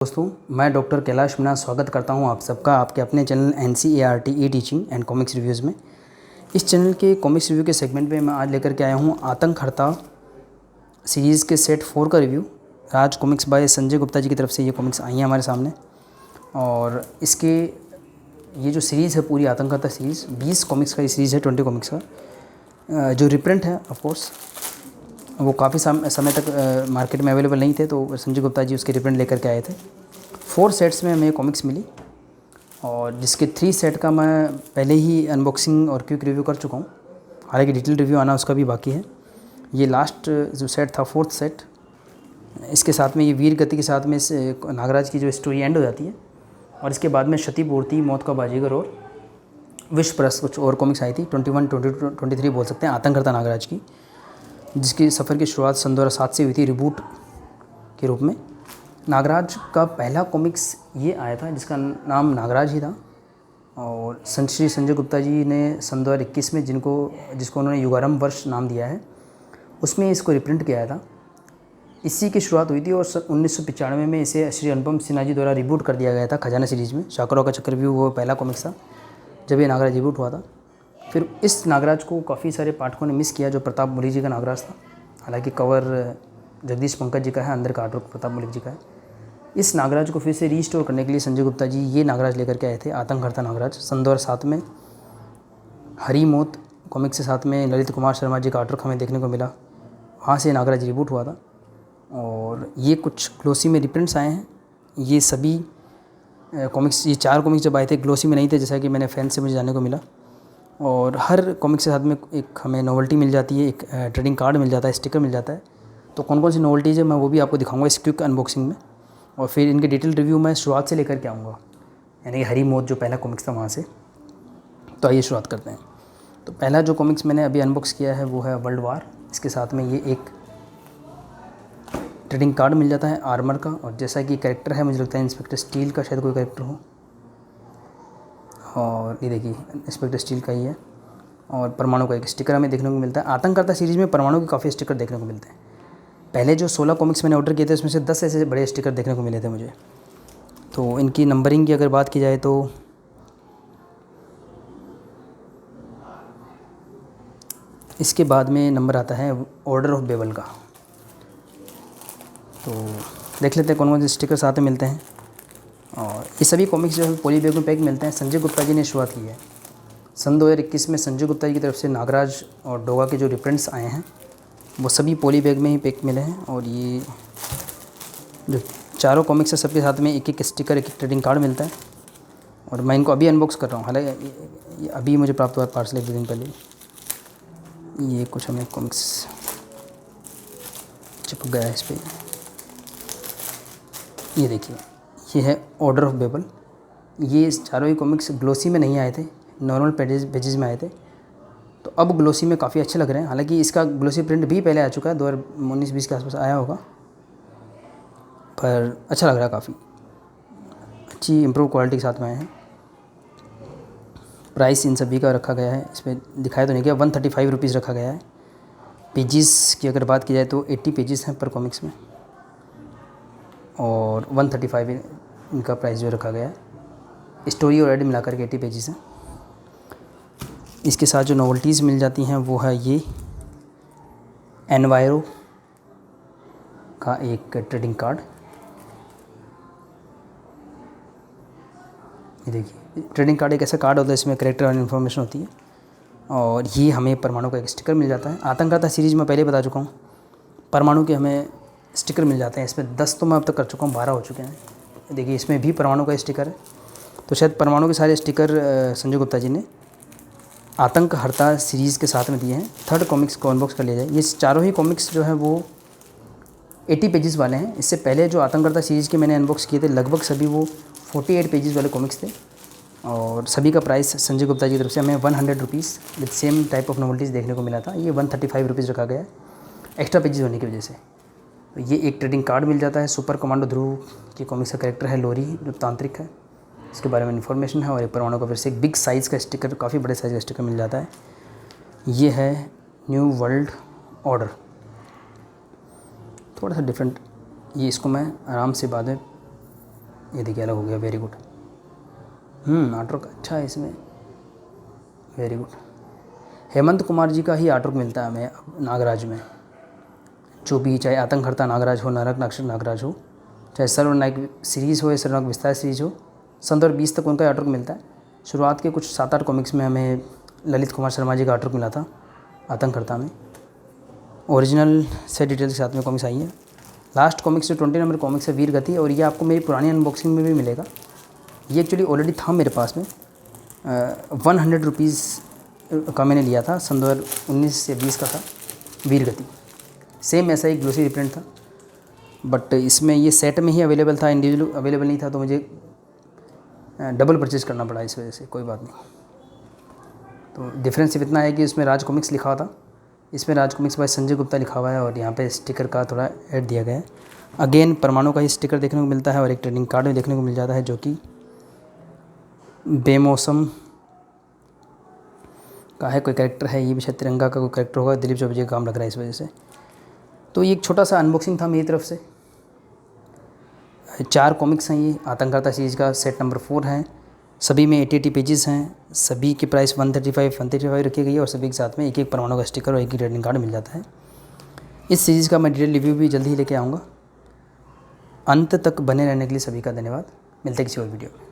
दोस्तों, मैं डॉक्टर कैलाश मीणा स्वागत करता हूं आप सबका आपके अपने channel NCERT E teaching and comics reviews में। इस चैनल के कॉमिक्स रिव्यू के सेगमेंट में मैं आज लेकर के आया हूं आतंक हर्ता सीरीज़ के सेट 4 का review. Raj Comics by Sanjay Gupta ji की तरफ से ये कॉमिक्स आई हैं हमारे सामने। और इसके ये जो सीरीज़ है पूरी आतंक हर्ता सीरीज़ 20 कॉमिक्स का ये सीरीज़ है, 20 कॉमिक्स का। जो रिप्रिंट है ऑफकोर्स वो काफ़ी समय तक मार्केट में अवेलेबल नहीं थे, तो संजय गुप्ता जी उसके रिप्रिंट लेकर के आए थे। 4 सेट्स में हमें कॉमिक्स मिली और जिसके 3 सेट का मैं पहले ही अनबॉक्सिंग और क्विक रिव्यू कर चुका हूँ। हालांकि डिटेल रिव्यू आना उसका भी बाकी है। ये लास्ट जो सेट था 4th सेट, इसके साथ में ये वीर गति के साथ में इस नागराज की जो स्टोरी एंड हो जाती है। और इसके बाद में क्षतिपूर्ति, मौत का बाजीगर और विश्व परस्त कुछ और कॉमिक्स आई थी। 21, 22, 23 बोल सकते हैं आतंक हर्ता नागराज की, जिसकी सफ़र की शुरुआत सन 2007 से हुई थी रिबूट के रूप में। नागराज का पहला कॉमिक्स ये आया था जिसका नाम नागराज ही था। और श्री संजय गुप्ता जी ने सन 2021 में जिसको उन्होंने युगारंभ वर्ष नाम दिया है, उसमें इसको रिप्रिंट किया था। इसी की शुरुआत हुई थी और 1995 में इसे श्री अनुपम सिन्हा जी द्वारा रिबूट कर दिया गया था खजाना सीरीज़ में। शाकरों का चक्रव्यूह वो पहला कॉमिक्स था जब ये नागराज रिबूट हुआ था। फिर इस नागराज को काफ़ी सारे पाठकों ने मिस किया, जो प्रताप मुली जी का नागराज था। हालांकि कवर जगदीश पंकज जी का है, अंदर का आर्टवर्क प्रताप मुली जी का है। इस नागराज को फिर से रीस्टोर करने के लिए संजय गुप्ता जी ये नागराज लेकर के आए थे, आतंक हर्ता नागराज। सन 2007 में हरी मौत कॉमिक्स के साथ में ललित कुमार शर्मा जी का आर्टवर्क हमें देखने को मिला, वहाँ से नागराज रिबूट हुआ था। और ये कुछ ग्लोसी में रिप्रिंट्स आए हैं। ये सभी कॉमिक्स, ये 4 कॉमिक्स जब आए थे ग्लोसी में नहीं थे, जैसा कि मैंने फैन से मुझे जानने को मिला। और हर कॉमिक्स के साथ में एक हमें नॉवेल्टी मिल जाती है, एक ट्रेडिंग कार्ड मिल जाता है, स्टिकर मिल जाता है। तो कौन कौन सी नॉवेल्टीज़ है मैं वो भी आपको दिखाऊंगा इस क्विक अनबॉक्सिंग में। और फिर इनके डिटेल रिव्यू मैं शुरुआत से लेकर के आऊँगा, यानी कि हरी मौत जो पहला कॉमिक्स था वहाँ से। तो आइए शुरुआत करते हैं। तो पहला जो कॉमिक्स मैंने अभी अनबॉक्स किया है वो है वर्ल्ड वार। इसके साथ में ये एक ट्रेडिंग कार्ड मिल जाता है आर्मर का। और जैसा कि कैरेक्टर है, मुझे लगता है इंस्पेक्टर स्टील का शायद कोई कैरेक्टर हो। और ये देखिए इंस्पेक्टर स्टील का ही है। और परमाणु का एक स्टिकर हमें देखने को मिलता है। आतंक हर्ता सीरीज़ में परमाणु के काफ़ी स्टिकर देखने को मिलते हैं। पहले जो 16 कॉमिक्स मैंने ऑर्डर किए थे उसमें से 10 ऐसे बड़े स्टिकर देखने को मिले थे मुझे। तो इनकी नंबरिंग की अगर बात की जाए तो इसके बाद में नंबर आता है ऑर्डर ऑफ बेबल का। तो देख लेते हैं कौन कौन से स्टिकर साथ में मिलते हैं। और ये सभी कॉमिक्स जो है पॉली बैग में पैक मिलते हैं। संजय गुप्ता जी ने शुरुआत की है। सन 2021 में संजय गुप्ता जी की तरफ से नागराज और डोगा के जो रिप्रिंट्स आए हैं वो सभी पॉली बैग में ही पैक मिले हैं। और ये जो 4 कॉमिक्स है सबके साथ में एक एक स्टिकर, एक एक ट्रेडिंग कार्ड मिलता है। और मैं इनको अभी अनबॉक्स कर रहा हूँ। हालांकि ये अभी मुझे प्राप्त हुआ पार्सल 1-2 दिन पहले। ये कुछ हमें कॉमिक्स चिपक गया है इस पर। ये देखिए, ये है ऑर्डर ऑफ बेबल। ये चारों ही कॉमिक्स ग्लोसी में नहीं आए थे, नॉर्मल पेजेस में आए थे। तो अब ग्लोसी में काफ़ी अच्छे लग रहे हैं। हालांकि इसका ग्लोसी प्रिंट भी पहले आ चुका है, 2019-20 के आसपास आया होगा, पर अच्छा लग रहा है। काफ़ी अच्छी इम्प्रूव क्वालिटी के साथ में आए हैं। प्राइस इन सभी का रखा गया है, इसमें दिखाया तो नहीं गया, 135 रुपीज़ रखा गया है। पेजेस की अगर बात की जाए तो 80 पेजेस हैं पर कॉमिक्स में, और 135 इनका प्राइस जो रखा गया है। स्टोरी और एड मिलाकर के 80 पेजेस हैं। इसके साथ जो नॉवेल्टीज़ मिल जाती हैं वो है ये एनवायरो का एक ट्रेडिंग कार्ड। ये देखिए, ट्रेडिंग कार्ड एक ऐसा कार्ड होता है इसमें कैरेक्टर और इन्फॉर्मेशन होती है। और ये हमें परमाणु का एक स्टिकर मिल जाता है। आतंक हर्ता सीरीज़ में पहले बता चुका हूँ, परमाणु के हमें स्टिकर मिल जाते हैं। इसमें 10 तो मैं अब तक कर चुका हूँ, 12 हो चुके हैं। देखिए इसमें भी परमाणु का स्टिकर है। तो शायद परमाणु के सारे स्टिकर संजय गुप्ता जी ने आतंक हर्ता सीरीज़ के साथ में दिए हैं। 3rd कॉमिक्स को अनबॉक्स कर लिया जाए। ये चारों ही कॉमिक्स जो है वो 80 पेजेस वाले हैं। इससे पहले जो आतंक हर्ता सीरीज़ के मैंने अनबॉक्स किए थे लगभग सभी वो 48 पेजेस वाले कॉमिक्स थे। और सभी का प्राइस संजय गुप्ता जी की तरफ से हमें 100 rupees with same type of novelties देखने को मिला था। ये 135 रुपीज़ रखा गया है एक्स्ट्रा पेजेस होने की वजह से। तो ये एक ट्रेडिंग कार्ड मिल जाता है। सुपर कमांडो ध्रुव की कॉमिक्स का कैरेक्टर है लोरी, जो तांत्रिक है, इसके बारे में इन्फॉर्मेशन है। और एक परमाणु का फिर से एक बिग साइज़ का स्टिकर, काफ़ी बड़े साइज़ का स्टिकर मिल जाता है। ये है न्यू वर्ल्ड ऑर्डर, थोड़ा सा डिफरेंट। ये इसको मैं आराम से बाद में ये देखिए अलग हो गया, वेरी गुड। आर्ट वर्क अच्छा है इसमें, वेरी गुड। हेमंत कुमार जी का ही आर्ट वर्क मिलता है हमें नागराज में, जो भी, चाहे आतंकहर्ता नागराज हो, नरक नक्शर नागराज हो, चाहे सर्वनायक सीरीज़ हो या सर्वनायक विस्तार सीरीज़ हो, सन 2020 तक उनका आर्ट वर्क मिलता है। शुरुआत के कुछ 7-8 कॉमिक्स में हमें ललित कुमार शर्मा जी का आर्ट वर्क मिला था आतंकहर्ता में। ओरिजिनल से डिटेल्स के साथ में कॉमिक्स आई हैं। लास्ट कॉमिक्स जो 20 नंबर कॉमिक्स है वीर गति, और ये आपको मेरी पुरानी अनबॉक्सिंग में भी मिलेगा। ये एक्चुअली ऑलरेडी था मेरे पास में, 100 रुपीज़ का मैंने लिया था, सन 2019 या 20 का था, वीर गति। सेम ऐसा ही ग्लोसी रिप्रिंट था, बट इसमें ये सेट में ही अवेलेबल था, इंडिविजुअल अवेलेबल नहीं था, तो मुझे डबल परचेज़ करना पड़ा इस वजह से। कोई बात नहीं। तो डिफरेंस सिर्फ इतना है कि इसमें राज कॉमिक्स लिखा हुआ था, इसमें राज कॉमिक्स बाय संजय गुप्ता लिखा हुआ है, और यहाँ पे स्टिकर का थोड़ा ऐड दिया गया है। अगेन परमाणु का ही स्टिकर देखने को मिलता है, और एक ट्रेडिंग कार्ड भी देखने को मिल जाता है, जो कि बेमौसम का है, कोई कैरेक्टर है, ये भी शायद तिरंगा का कोई कैरेक्टर होगा, दिलीप चौबे जी का काम लग रहा है इस वजह से। तो ये एक छोटा सा अनबॉक्सिंग था मेरी तरफ से। 4 कॉमिक्स हैं ये आतंकहर्ता सीरीज़ का, सेट नंबर 4 है। सभी में 80 पेजेस हैं, सभी की प्राइस 135 रखी गई है, और सभी के साथ में एक एक परमाणु का स्टिकर और एक ही ट्रेडिंग कार्ड मिल जाता है। इस सीरीज़ का मैं डिटेल रिव्यू भी जल्दी ही लेके आऊँगा। अंत तक बने रहने के लिए सभी का धन्यवाद। मिलते हैं किसी और वीडियो में।